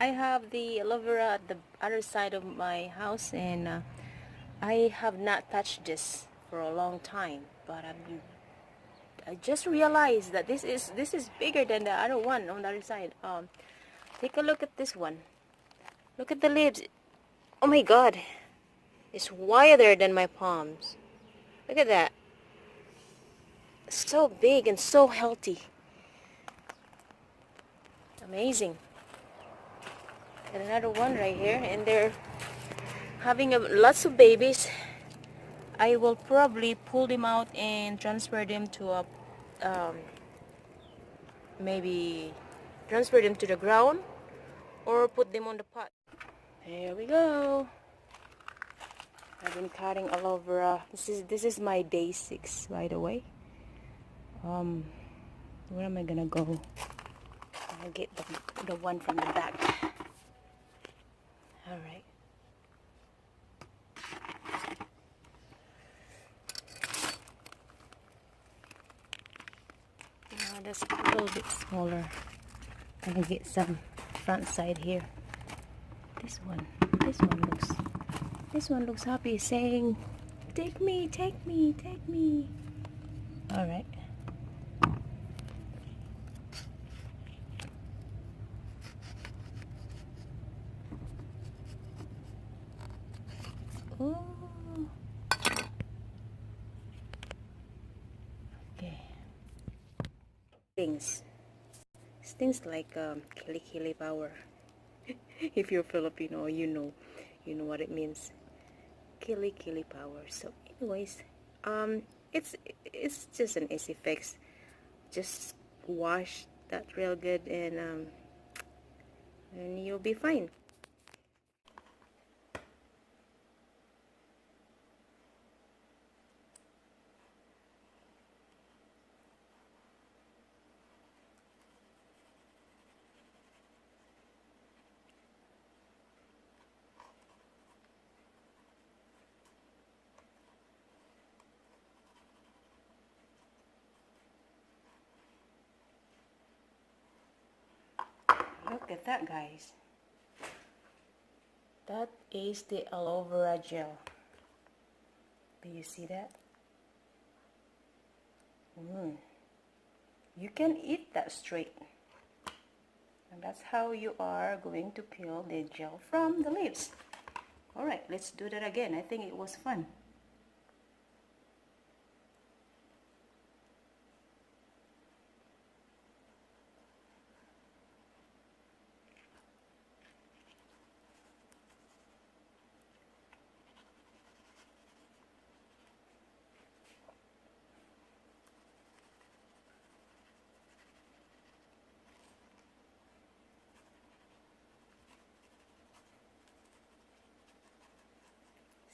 I have the aloe vera at the other side of my house, and I have not touched this for a long time, but I just realized that this is bigger than the other one on the other side. Take a look at this one. Look at the leaves. Oh my god, it's wider than my palms. Look at that. So big and so healthy. Amazing. And another one right here, and they're having lots of babies. I will probably pull them out and transfer them to a maybe transfer them to the ground or put them on the pot. There we go. I've been cutting aloe vera. This is my day 6, by the way. Where am I gonna go? I'll get the one from the back. All right. That's a little bit smaller. I'm gonna get some front side here. This one looks happy, saying, "Take me, take me, take me." All right. Ooh. Okay. Stings like kili power. If you're Filipino, you know what it means. Kili power. So, anyways, it's just an easy fix. Just wash that real good, and you'll be fine. Look at that, guys. That is the Aloe Vera Gel. Do you see that? You can eat that straight. And that's how you are going to peel the gel from the leaves. Alright, let's do that again. I think it was fun.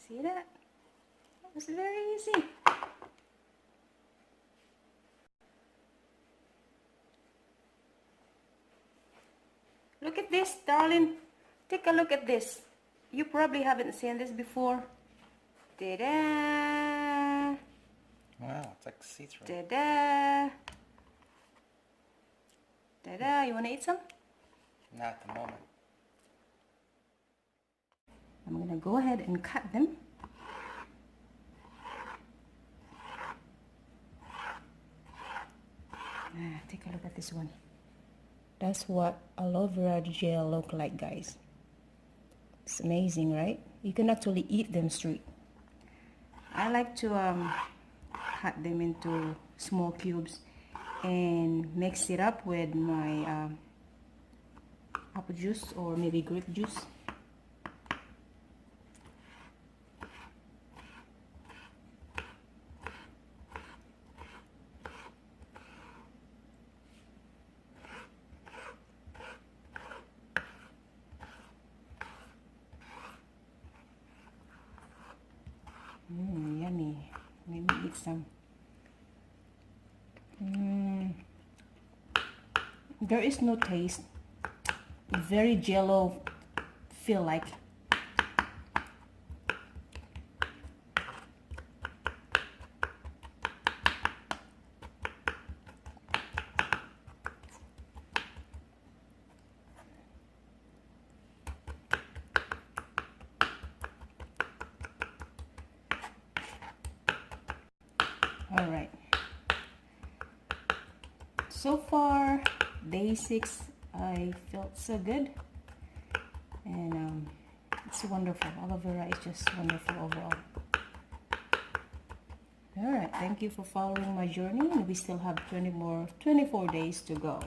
See that? That was very easy. Look at this, darling. Take a look at this. You probably haven't seen this before. Ta-da! Wow, it's like see-through. Ta-da! Ta-da! You want to eat some? Not at the moment. I'm going to go ahead and cut them. Take a look at this one. That's what aloe vera gel look like, guys. It's amazing, right? You can actually eat them straight. I like to cut them into small cubes and mix it up with my apple juice or maybe grape juice. Yummy. Let me eat some. There is no taste. Very jello feel like. All right. So far, day 6, I felt so good, and it's wonderful. Aloe vera is just wonderful overall. All right, thank you for following my journey, and we still have 24 days to go.